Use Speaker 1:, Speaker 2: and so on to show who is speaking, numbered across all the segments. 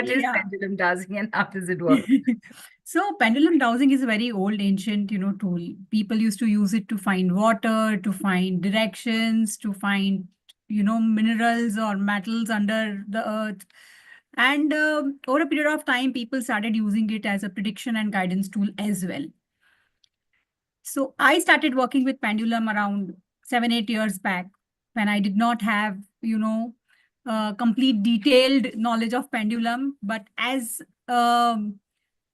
Speaker 1: What is
Speaker 2: Yeah.
Speaker 1: pendulum dowsing and how does it work?
Speaker 2: So pendulum dowsing is a very old ancient, tool. People used to use it to find water, to find directions, to find, minerals or metals under the earth. And over a period of time, people started using it as a prediction and guidance tool as well. So I started working with pendulum around 7, 8 years back when I did not have, complete detailed knowledge of pendulum. But as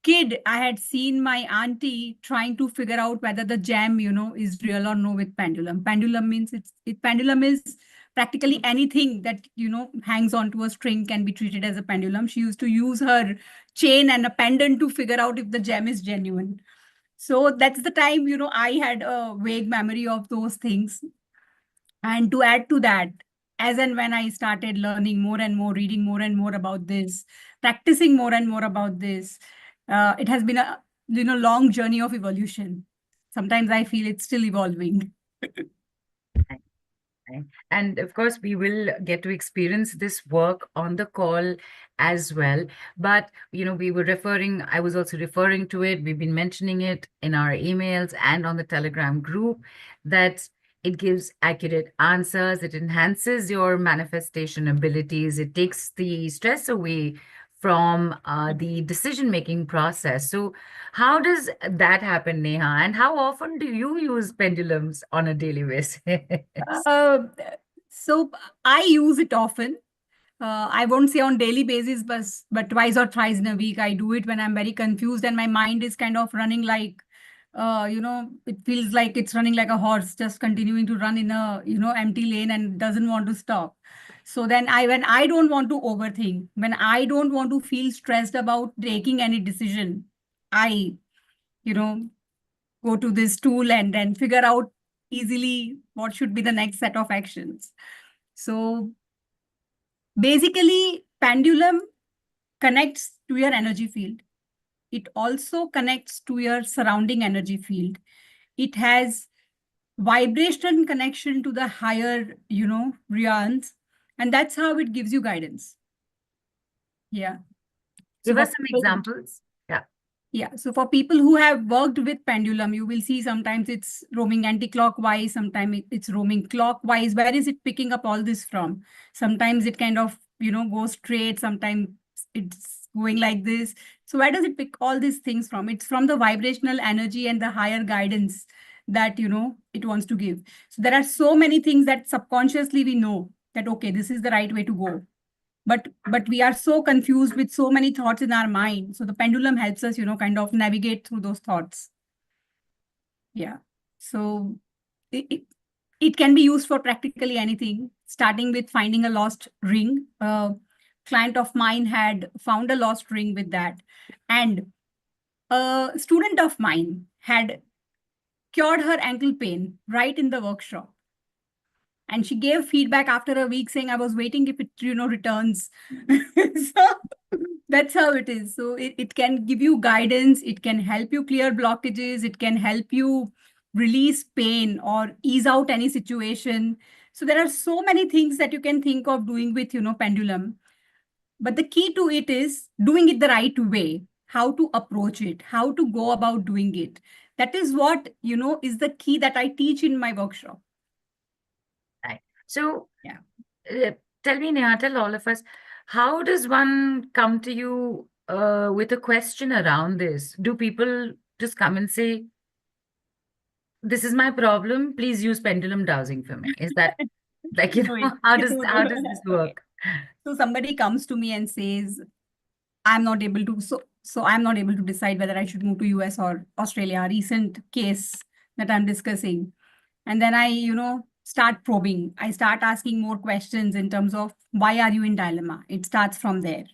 Speaker 2: kid, I had seen my auntie trying to figure out whether the gem, is real or no with pendulum. Pendulum means pendulum is practically anything that, hangs onto a string can be treated as a pendulum. She used to use her chain and a pendant to figure out if the gem is genuine. So that's the time, I had a vague memory of those things. And to add to that, as and when I started learning more and more, reading more and more about this, practicing more and more about this, it has been a long journey of evolution. Sometimes I feel it's still evolving.
Speaker 1: And of course, we will get to experience this work on the call as well. But, I was also referring to it. We've been mentioning it in our emails and on the Telegram group that it gives accurate answers. It enhances your manifestation abilities. It takes the stress away from the decision-making process. So how does that happen, Neha? And how often do you use pendulums on a daily basis?
Speaker 2: Uh, so I use it often. I won't say on daily basis, but twice or thrice in a week. I do it when I'm very confused and my mind is kind of running like, it feels like it's running like a horse, just continuing to run in a, empty lane and doesn't want to stop. So then when I don't want to overthink, when I don't want to feel stressed about taking any decision, I, you know, go to this tool and then figure out easily what should be the next set of actions. So basically, pendulum connects to your energy field. It also connects to your surrounding energy field. It has vibration connection to the higher, realms, and that's how it gives you guidance. Yeah. So
Speaker 1: Give
Speaker 2: for
Speaker 1: us some
Speaker 2: people,
Speaker 1: examples. Yeah.
Speaker 2: yeah. So for people who have worked with pendulum, you will see sometimes it's roaming anti-clockwise, sometimes it's roaming clockwise. Where is it picking up all this from? Sometimes it kind of, goes straight, sometimes it's going like this. So where does it pick all these things from? It's from the vibrational energy and the higher guidance that, it wants to give. So there are so many things that subconsciously we know that, okay, this is the right way to go, but we are so confused with so many thoughts in our mind. So the pendulum helps us, kind of navigate through those thoughts. Yeah. So it can be used for practically anything, starting with finding a lost ring. A client of mine had found a lost ring with that, and a student of mine had cured her ankle pain right in the workshop. And she gave feedback after a week saying, I was waiting if it, returns. So that's how it is. So it can give you guidance. It can help you clear blockages. It can help you release pain or ease out any situation. So there are so many things that you can think of doing with, pendulum. But the key to it is doing it the right way, how to approach it, how to go about doing it. That is what, is the key that I teach in my workshop.
Speaker 1: Right. So
Speaker 2: Yeah.
Speaker 1: tell me, Neha, tell all of us, how does one come to you with a question around this? Do people just come and say, this is my problem, please use pendulum dowsing for me? Is that like,
Speaker 2: No,
Speaker 1: how
Speaker 2: no,
Speaker 1: how
Speaker 2: no.
Speaker 1: does this
Speaker 2: Okay.
Speaker 1: work?
Speaker 2: So somebody comes to me and says, I'm not able to, so I'm not able to decide whether I should move to US or Australia, a recent case that I'm discussing. And then I, start probing. I start asking more questions in terms of why are you in dilemma? It starts from there.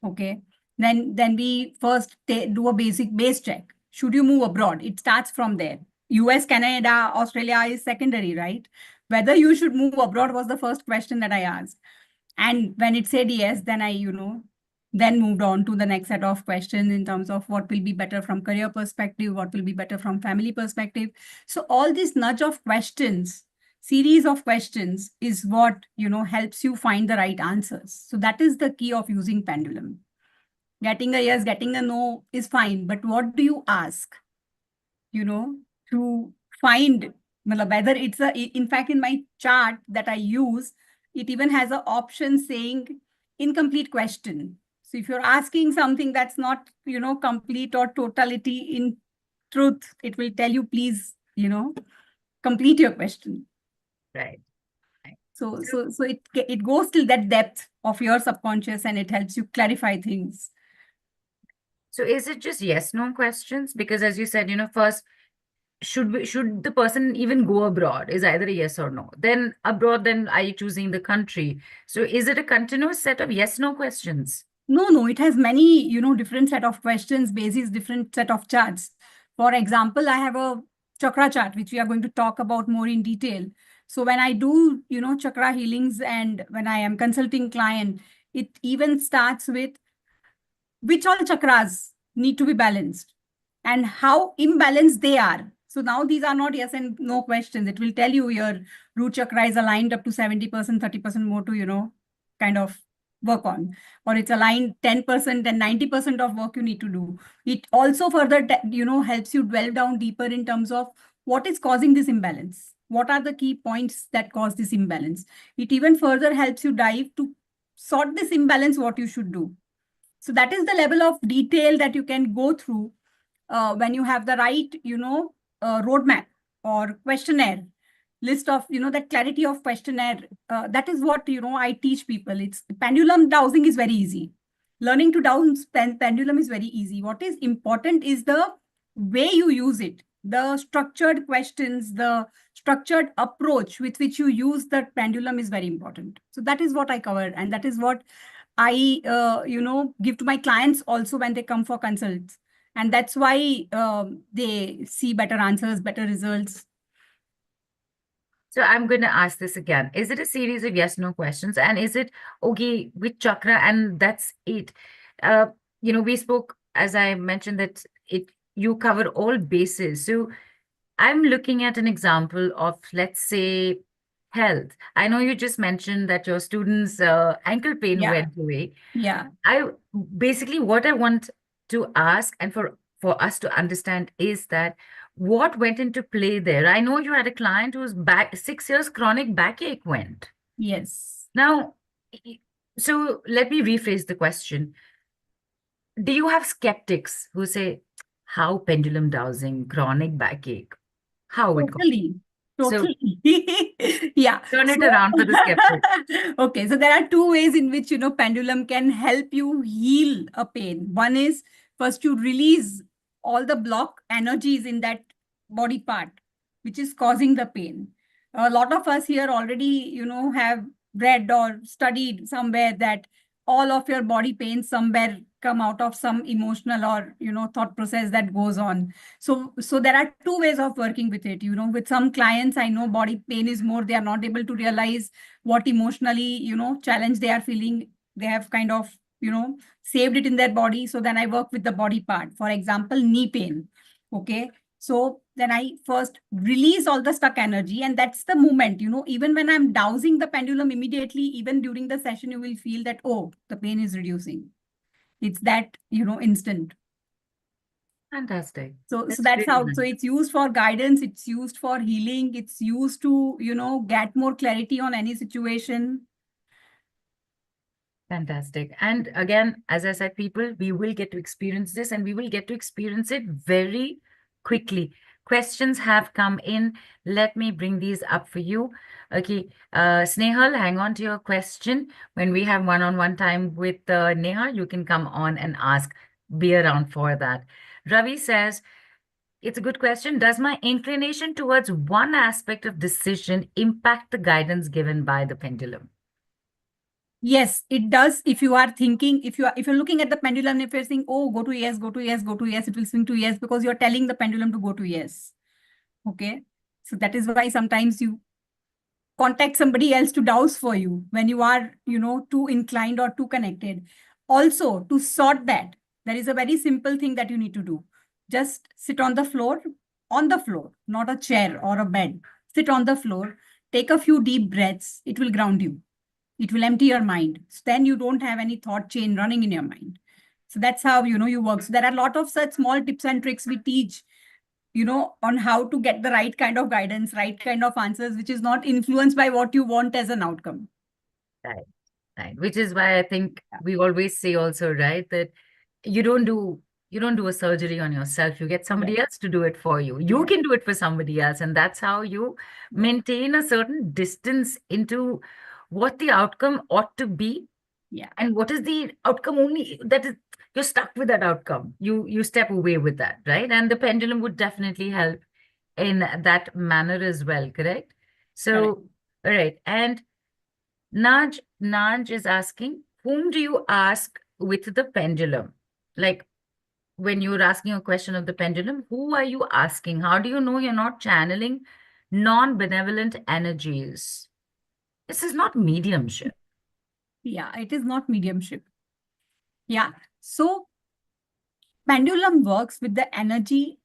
Speaker 2: Okay. Then we first do a basic base check. Should you move abroad? It starts from there. US, Canada, Australia is secondary, right? Whether you should move abroad was the first question that I asked. And when it said yes, then I, then moved on to the next set of questions in terms of what will be better from career perspective, what will be better from family perspective. So all this nudge of questions, series of questions is what, helps you find the right answers. So that is the key of using pendulum. Getting a yes, getting a no is fine. But what do you ask, you know, to find whether it's a, in fact, in my chart that I use, it even has an option saying incomplete question. So if you're asking something that's not, complete or totality in truth, it will tell you, please, complete your question.
Speaker 1: Right. Right.
Speaker 2: So,
Speaker 1: So,
Speaker 2: so, so it goes till that depth of your subconscious and it helps you clarify things.
Speaker 1: so is it just yes, no questions? Because as you said, first, should the person even go abroad is either a yes or no. Then abroad, then are you choosing the country? So is it a continuous set of yes, no questions?
Speaker 2: No, it has many, different set of questions, basis different set of charts. For example, I have a chakra chart, which we are going to talk about more in detail. So when I do, chakra healings and when I am consulting client, it even starts with which all chakras need to be balanced and how imbalanced they are. So now these are not yes and no questions. It will tell you your root chakra is aligned up to 70%, 30% more to, kind of work on, or it's aligned 10% and 90% of work you need to do. It also further, helps you dwell down deeper in terms of what is causing this imbalance. What are the key points that cause this imbalance? It even further helps you dive to sort this imbalance, what you should do. So that is the level of detail that you can go through when you have the right, roadmap or questionnaire list of, that clarity of questionnaire. That is what, I teach people. It's pendulum dowsing is very easy. Learning to douse pendulum is very easy. What is important is the way you use it, the structured questions, the structured approach with which you use the pendulum is very important. So that is what I covered, and that is what I, give to my clients also when they come for consults. And that's why they see better answers, better results.
Speaker 1: So I'm going to ask this again. Is it a series of yes, no questions? And is it okay with chakra and that's it? Uh, we spoke, as I mentioned, that you cover all bases. So I'm looking at an example of, let's say, health. I know you just mentioned that your student's ankle pain
Speaker 2: Yeah,
Speaker 1: went away.
Speaker 2: yeah,
Speaker 1: I basically what I want to ask and for us to understand is that what went into play there. I know you had a client whose back 6 years chronic backache went.
Speaker 2: yes.
Speaker 1: Now, y- so let me rephrase the question. Do you have skeptics who say, how pendulum dowsing, chronic backache, how it got?
Speaker 2: Totally.
Speaker 1: So
Speaker 2: Totally. Yeah.
Speaker 1: turn
Speaker 2: So,
Speaker 1: it around for the skeptic.
Speaker 2: okay. So there are two ways in which, pendulum can help you heal a pain. One is first you release all the block energies in that body part, which is causing the pain. A lot of us here already, have read or studied somewhere that all of your body pains somewhere come out of some emotional or, thought process that goes on. So there are two ways of working with it. With some clients, I know body pain is more, they are not able to realize what emotionally, challenge they are feeling. They have kind of, saved it in their body. So then I work with the body part. For example, knee pain. Okay. So then I first release all the stuck energy, and that's the moment, even when I'm dowsing the pendulum immediately, even during the session, you will feel that, oh, the pain is reducing. It's that, instant.
Speaker 1: Fantastic.
Speaker 2: So
Speaker 1: That's
Speaker 2: that's
Speaker 1: really
Speaker 2: how, so
Speaker 1: nice.
Speaker 2: it's used for guidance, it's used for healing, it's used to, get more clarity on any situation.
Speaker 1: Fantastic. And again, as I said, people, we will get to experience this and we will get to experience it very quickly. Questions have come in. Let me bring these up for you. Okay. Snehal, hang on to your question. When we have one-on-one time with Neha, you can come on and ask. Be around for that. Ravi says, it's a good question. Does my inclination towards one aspect of decision impact the guidance given by the pendulum?
Speaker 2: Yes, it does. If you are thinking, if you're looking at the pendulum, if you're saying, oh, go to yes, go to yes, go to yes, it will swing to yes, because you're telling the pendulum to go to yes. Okay. So that is why sometimes you contact somebody else to douse for you when you are, too inclined or too connected. Also, to sort that, there is a very simple thing that you need to do. Just sit on the floor, not a chair or a bed. Sit on the floor, take a few deep breaths. It will ground you. It will empty your mind. Then you don't have any thought chain running in your mind. So that's how, you work. So there are a lot of such small tips and tricks we teach, on how to get the right kind of guidance, right kind of answers, which is not influenced by what you want as an outcome.
Speaker 1: Right. Right. Which is why I think we always say also, right, that you don't do you don't do a surgery on yourself. You get
Speaker 2: Yeah.
Speaker 1: somebody else to do it for you. You
Speaker 2: Yeah.
Speaker 1: can do it for somebody else. And that's how you
Speaker 2: Yeah.
Speaker 1: maintain a certain distance into what the outcome ought to be
Speaker 2: Yeah.
Speaker 1: and what is the outcome only that is you're stuck with that outcome. You step away with that, right? And the pendulum would definitely help in that manner as well, correct?
Speaker 2: Correct.
Speaker 1: So, all right. And Naj is asking, whom do you ask with the pendulum? Like when you're asking a question of the pendulum, who are you asking? How do you know you're not channeling non-benevolent energies? This is not mediumship.
Speaker 2: Yeah, it is not mediumship. Yeah. So pendulum works with the energy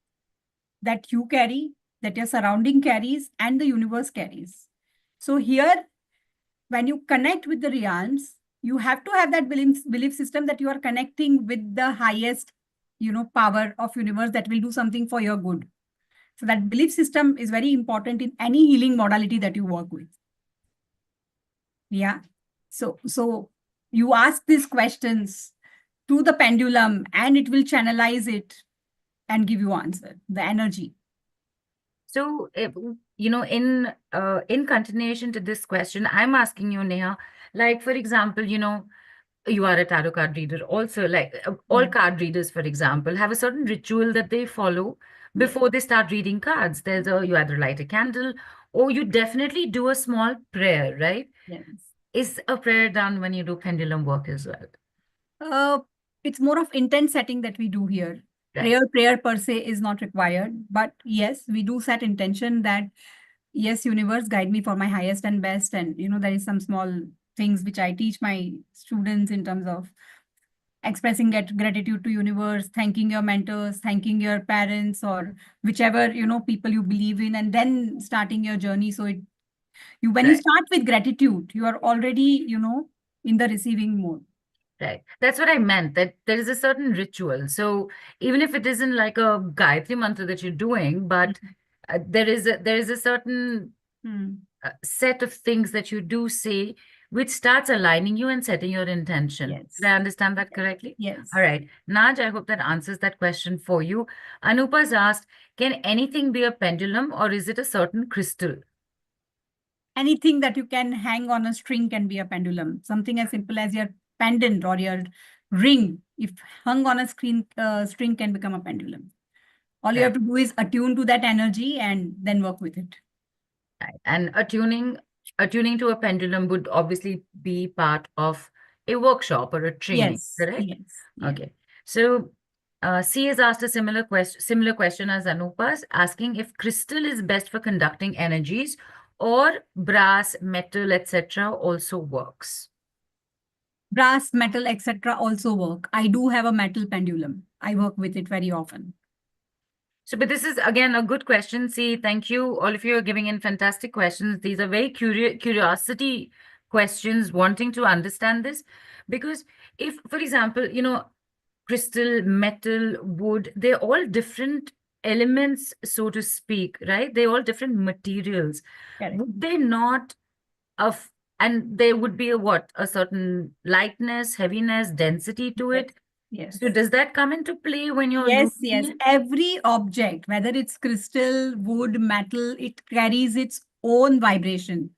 Speaker 2: that you carry, that your surrounding carries, and the universe carries. So here, when you connect with the realms, you have to have that belief system that you are connecting with the highest, power of universe that will do something for your good. So that belief system is very important in any healing modality that you work with. Yeah. So you ask these questions to the pendulum and it will channelize it and give you answer, the energy.
Speaker 1: So, in continuation to this question, I'm asking you, Neha, like for example, you are a tarot card reader also, like all
Speaker 2: Mm.
Speaker 1: card readers, for example, have a certain ritual that they follow
Speaker 2: Yes.
Speaker 1: before they start reading cards. You either light a candle or you definitely do a small prayer, right?
Speaker 2: Yes.
Speaker 1: Is a prayer done when you do pendulum work as well?
Speaker 2: Uh, it's more of intent setting that we do here.
Speaker 1: Right,
Speaker 2: Prayer per se is not required, but yes, we do set intention that yes, universe, guide me for my highest and best. And there is some small things which I teach my students in terms of expressing gratitude to universe, thanking your mentors, thanking your parents, or whichever people you believe in, and then starting your journey. So when you
Speaker 1: right.
Speaker 2: start with gratitude, you are already in the receiving mode.
Speaker 1: Right. That's what I meant, that there is a certain ritual. So even if it isn't like a Gayatri mantra that you're doing, but there is a certain
Speaker 2: Hmm.
Speaker 1: set of things that you do say which starts aligning you and setting your intention. Did
Speaker 2: Yes.
Speaker 1: I understand that correctly? All
Speaker 2: Yes.
Speaker 1: right. Naj, I hope that answers that question for you. Anupa's asked, can anything be a pendulum or is it a certain crystal?
Speaker 2: Anything that you can hang on a string can be a pendulum. Something as simple as your pendant or your ring, if hung on a string can become a pendulum. All you have
Speaker 1: Right.
Speaker 2: to do is attune to that energy and then work with it.
Speaker 1: Right. And attuning to a pendulum would obviously be part of a workshop or a training,
Speaker 2: Yes,
Speaker 1: correct?
Speaker 2: yes, yes.
Speaker 1: Okay. So C has asked a similar question as Anupa's, asking if crystal is best for conducting energies or brass, metal, etc. also works.
Speaker 2: Brass, metal, etc. also work. I do have a metal pendulum. I work with it very often.
Speaker 1: So, but this is again a good question. See, thank you. All of you are giving in fantastic questions. These are very curiosity questions, wanting to understand this. Because if, for example, crystal, metal, wood, they're all different elements, so to speak, right? They're all different materials.
Speaker 2: Correct.
Speaker 1: Would they not of and there would be a what? A certain lightness, heaviness, density to
Speaker 2: Yes.
Speaker 1: it. So
Speaker 2: Yes.
Speaker 1: does that come into play when you're
Speaker 2: Yes,
Speaker 1: using
Speaker 2: yes.
Speaker 1: it?
Speaker 2: Every object, whether it's crystal, wood, metal, it carries its own vibration.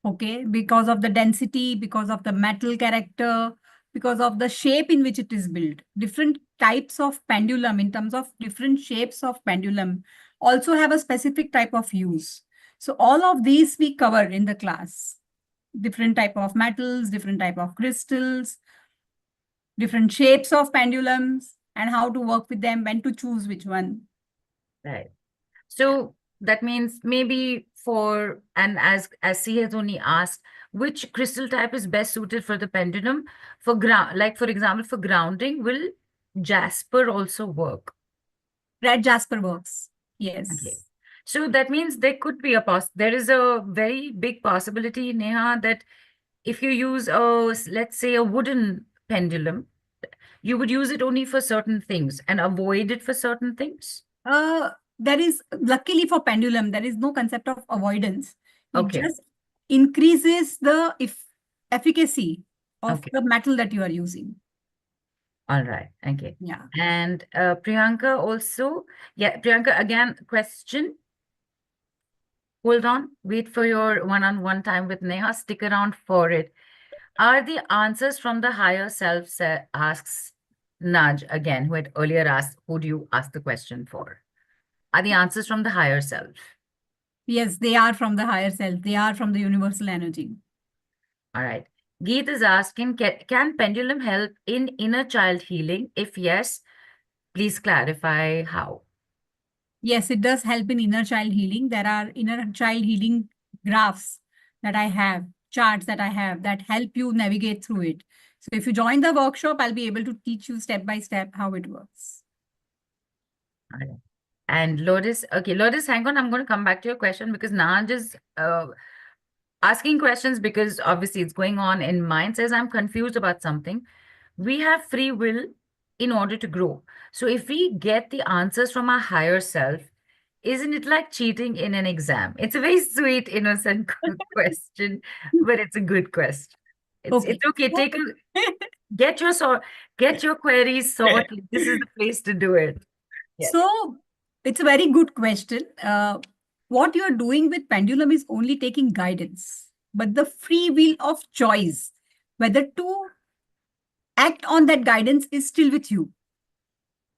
Speaker 2: Okay, because of the density, because of the metal character, because of the shape in which it is built. Different types of pendulum, in terms of different shapes of pendulum, also have a specific type of use. So all of these we cover in the class. Different type of metals, different type of crystals, different shapes of pendulums, and how to work with them, when to choose which one.
Speaker 1: Right.
Speaker 2: Yeah.
Speaker 1: So that means maybe and as C has only asked, which crystal type is best suited for the pendulum? For ground, like for example, for grounding, will jasper also work?
Speaker 2: Red jasper works.
Speaker 1: Okay.
Speaker 2: Yes.
Speaker 1: So that means there is a very big possibility, Neha, that if you use let's say a wooden pendulum, you would use it only for certain things and avoid it for certain things?
Speaker 2: There is, luckily for pendulum, there is no concept of avoidance. It
Speaker 1: Okay.
Speaker 2: just increases the efficacy of
Speaker 1: Okay.
Speaker 2: the metal that you are using.
Speaker 1: All right. Okay.
Speaker 2: Yeah.
Speaker 1: And Priyanka also, yeah, Priyanka, again, question. Hold on. Wait for your one-on-one time with Neha. Stick around for it. Are the answers from the higher self, asks Nudge again, who had earlier asked, who do you ask the question for? Are the answers from the higher self?
Speaker 2: Yes, they are from the higher self. They are from the universal energy.
Speaker 1: All right. Geet is asking, can pendulum help in inner child healing? If yes, please clarify how.
Speaker 2: Yes, it does help in inner child healing. There are inner child healing graphs that I have, charts that I have that help you navigate through it. So if you join the workshop, I'll be able to teach you step by step how it works.
Speaker 1: All right. And Lotus, okay, Lotus, hang on. I'm going to come back to your question because Naj is asking questions because obviously it's going on in mine. Says, I'm confused about something. We have free will in order to grow. So if we get the answers from our higher self, isn't it like cheating in an exam? It's a very sweet, innocent question, but it's a good question. It's
Speaker 2: Okay.
Speaker 1: okay. Take a get your get your queries sorted. This is the place to do it. Yes.
Speaker 2: So it's a very good question. What you're doing with pendulum is only taking guidance, but the free will of choice, whether to act on that guidance, is still with you.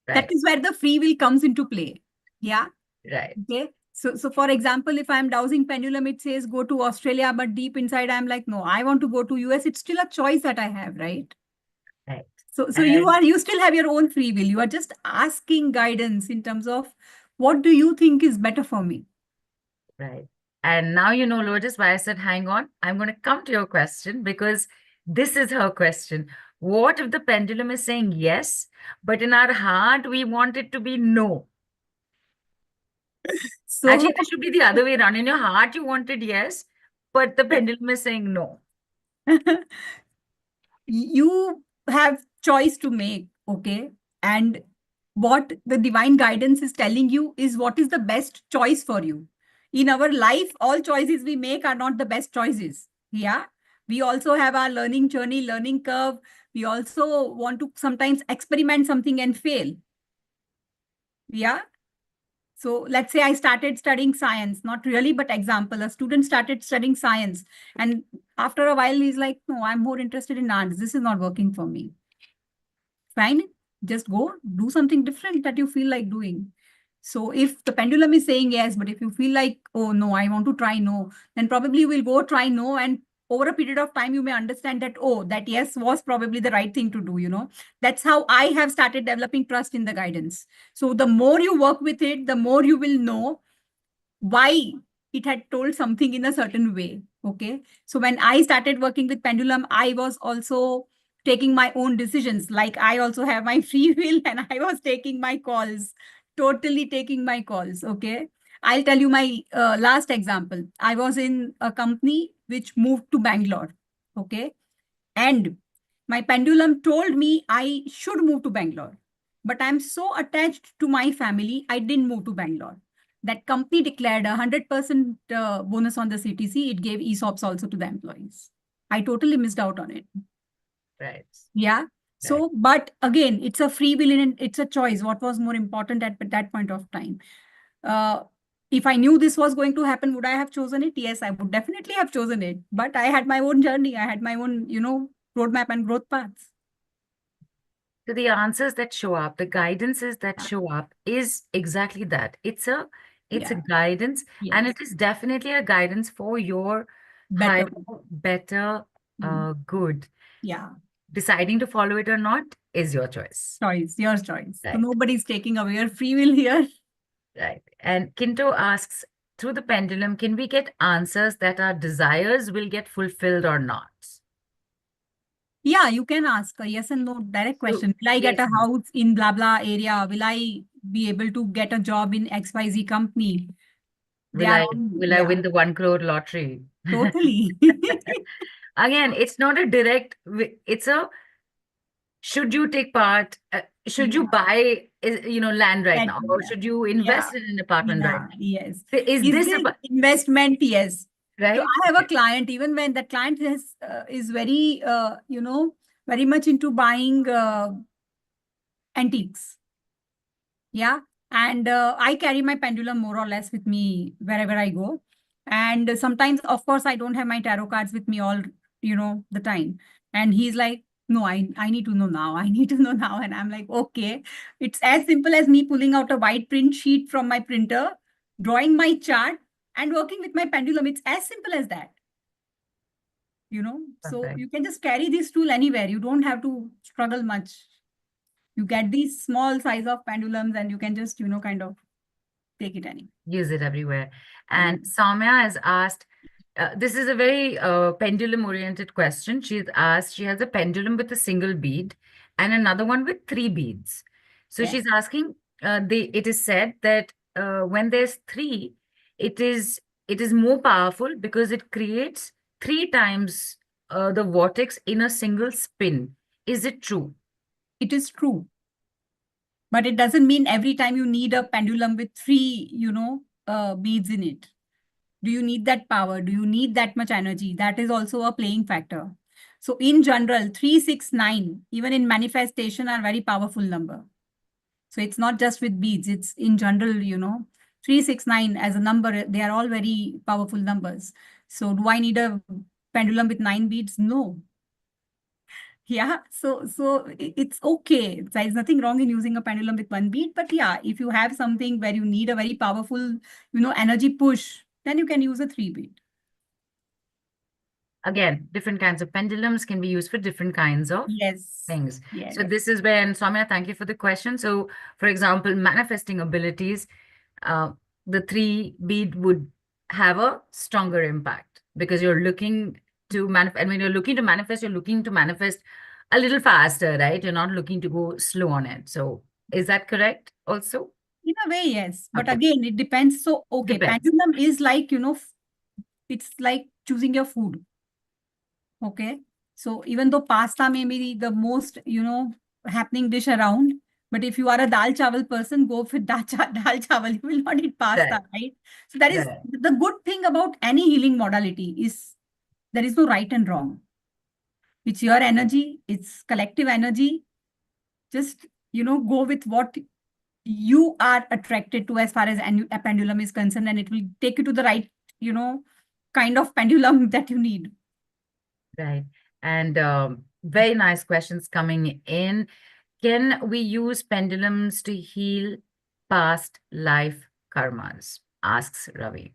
Speaker 2: That
Speaker 1: Right.
Speaker 2: is where the free will comes into play. Yeah.
Speaker 1: Right.
Speaker 2: Okay. So for example, if I'm dowsing pendulum, it says go to Australia, but deep inside I'm like, no, I want to go to US. It's still a choice that I have, right?
Speaker 1: Right.
Speaker 2: So
Speaker 1: And
Speaker 2: you still have your own free will. You are just asking guidance in terms of what do you think is better for me?
Speaker 1: right. And now you know, Lotus, why I said, hang on. I'm going to come to your question because this is her question. What if the pendulum is saying yes, but in our heart, we want it to be no?
Speaker 2: So
Speaker 1: Actually, this should be the other way around. In your heart, you wanted yes, but the pendulum is saying no.
Speaker 2: you have choice to make, okay? And what the divine guidance is telling you is what is the best choice for you. In our life, all choices we make are not the best choices. Yeah. We also have our learning journey, learning curve. We also want to sometimes experiment something and fail. Yeah. So let's say I started studying science, not really, but example, a student started studying science. And after a while, he's like, no, I'm more interested in arts. This is not working for me. Fine, just go do something different that you feel like doing. So if the pendulum is saying yes, but if you feel like, oh no, I want to try no, then probably you will go try no. And over a period of time, you may understand that, oh, that yes was probably the right thing to do, you know. That's how I have started developing trust in the guidance. So the more you work with it, the more you will know why it had told something in a certain way. Okay. So when I started working with pendulum, I was also taking my own decisions. Like I also have my free will and I was taking my calls, totally taking my calls. Okay. I'll tell you my last example. I was in a company which moved to Bangalore. Okay. And my pendulum told me I should move to Bangalore. But I'm so attached to my family, I didn't move to Bangalore. That company declared 100% bonus on the CTC. It gave ESOPs also to the employees. I totally missed out on it.
Speaker 1: Right.
Speaker 2: Yeah.
Speaker 1: Right.
Speaker 2: So, but again, it's a free will and it's a choice. What was more important at that point of time? Uh, if I knew this was going to happen, would I have chosen it? Yes, I would definitely have chosen it. But I had my own journey. I had my own, roadmap and growth paths.
Speaker 1: So the answers that show up, the guidances that
Speaker 2: Yeah.
Speaker 1: show up is exactly that. It's a
Speaker 2: Yeah.
Speaker 1: guidance, and
Speaker 2: Yes.
Speaker 1: it is definitely a guidance for your higher,
Speaker 2: Better.
Speaker 1: better,
Speaker 2: Mm.
Speaker 1: good.
Speaker 2: Yeah.
Speaker 1: Deciding to follow it or not is your choice.
Speaker 2: Choice. Your choice. So
Speaker 1: Right,
Speaker 2: nobody's taking away your free will here.
Speaker 1: right. And Kinto asks, through the pendulum, can we get answers that our desires will get fulfilled or not?
Speaker 2: Yeah, you can ask a yes and no direct
Speaker 1: So,
Speaker 2: question. Will I get
Speaker 1: yes,
Speaker 2: a
Speaker 1: no.
Speaker 2: house in blah blah area? Will I be able to get a job in XYZ company? They
Speaker 1: Will
Speaker 2: are
Speaker 1: I
Speaker 2: all,
Speaker 1: will I
Speaker 2: yeah,
Speaker 1: win the 1 crore lottery?
Speaker 2: totally.
Speaker 1: Again, it's not a direct, it's a should you take part? Should you
Speaker 2: Yeah.
Speaker 1: buy, land right
Speaker 2: That,
Speaker 1: now, or should you
Speaker 2: yeah.
Speaker 1: invest in an apartment right
Speaker 2: Yeah.
Speaker 1: now?
Speaker 2: Yes.
Speaker 1: Is
Speaker 2: Is
Speaker 1: this
Speaker 2: this
Speaker 1: about
Speaker 2: investment? Yes. So
Speaker 1: right?
Speaker 2: I have a
Speaker 1: Okay.
Speaker 2: client, even when that client is very, very much into buying antiques. Yeah. And I carry my pendulum more or less with me wherever I go. And sometimes, of course, I don't have my tarot cards with me all, the time. And he's like, no, I need to know now. I need to know now. And I'm like, okay. It's as simple as me pulling out a white print sheet from my printer, drawing my chart, and working with my pendulum. It's as simple as that. So
Speaker 1: Perfect.
Speaker 2: you can just carry this tool anywhere. You don't have to struggle much. You get these small size of pendulums and you can just, kind of take it anywhere.
Speaker 1: Use it everywhere.
Speaker 2: Yeah.
Speaker 1: And Soumya has asked, this is a very pendulum oriented question. She's asked, she has a pendulum with a single bead and another one with three beads. So
Speaker 2: Yeah.
Speaker 1: she's asking, it is said that when there's three, it is it is more powerful because it creates three times the vortex in a single spin. Is it true?
Speaker 2: It is true. But it doesn't mean every time you need a pendulum with three, beads in it. Do you need that power? Do you need that much energy? That is also a playing factor. So in general, 3, 6, 9, even in manifestation, are very powerful number. So it's not just with beads, it's in general, 3, 6, 9 as a number, they are all very powerful numbers. So do I need a pendulum with 9 beads? No. Yeah, so it's okay. There's nothing wrong in using a pendulum with 1 bead, but yeah, if you have something where you need a very powerful, energy push, then you can use a 3 bead.
Speaker 1: Again, different kinds of pendulums can be used for different kinds of
Speaker 2: Yes,
Speaker 1: things.
Speaker 2: yes.
Speaker 1: So this is where, and Soumya, thank you for the question. So, for example, manifesting abilities, uh, the three bead would have a stronger impact because you're looking to manifest. And when you're looking to manifest, you're looking to manifest a little faster, right? You're not looking to go slow on it. So, is that correct also?
Speaker 2: In a way, yes. But
Speaker 1: Okay,
Speaker 2: again, it depends. So, okay,
Speaker 1: depends.
Speaker 2: pendulum is like, it's like choosing your food. Okay. So even though pasta may be the most, happening dish around, but if you are a dal chawal person, go with dal chawal. You will not eat
Speaker 1: Right,
Speaker 2: pasta, right? So that is
Speaker 1: right,
Speaker 2: the good thing about any healing modality is there is no right and wrong. It's your energy. It's collective energy. Just, go with what you are attracted to as far as a pendulum is concerned, and it will take you to the right, kind of pendulum that you need.
Speaker 1: right. And very nice questions coming in. Can we use pendulums to heal past life karmas? Asks Ravi.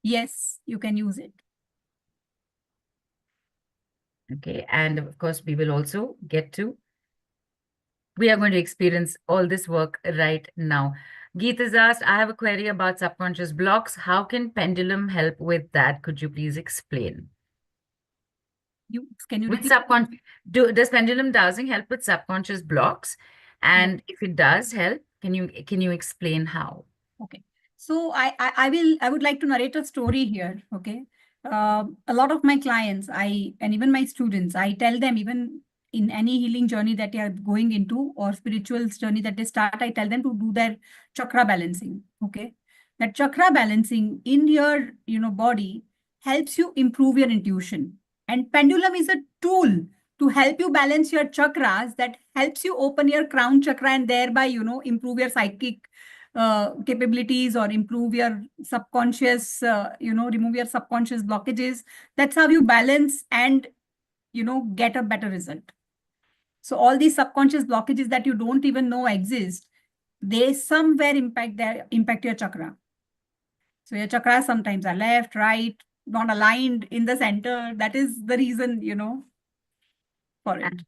Speaker 2: Yes, you can use it.
Speaker 1: Okay. And of course, we are going to experience all this work right now. Geet has asked, I have a query about subconscious blocks. How can pendulum help with that? Could you please explain?
Speaker 2: Can you
Speaker 1: With
Speaker 2: repeat?
Speaker 1: does pendulum dowsing help with subconscious blocks?
Speaker 2: Yeah.
Speaker 1: And if it does help, can you explain how?
Speaker 2: Okay. So I would like to narrate a story here. Okay. A lot of my clients, and even my students, I tell them, even in any healing journey that they are going into or spiritual journey that they start, I tell them to do their chakra balancing. Okay. That chakra balancing in your, body helps you improve your intuition. And pendulum is a tool to help you balance your chakras that helps you open your crown chakra and thereby, improve your psychic capabilities or improve your subconscious, remove your subconscious blockages. That's how you balance and, get a better result. So all these subconscious blockages that you don't even know exist, they somewhere impact your chakra. So your chakras sometimes are left, right, not aligned in the center. That is the reason, for
Speaker 1: And
Speaker 2: it.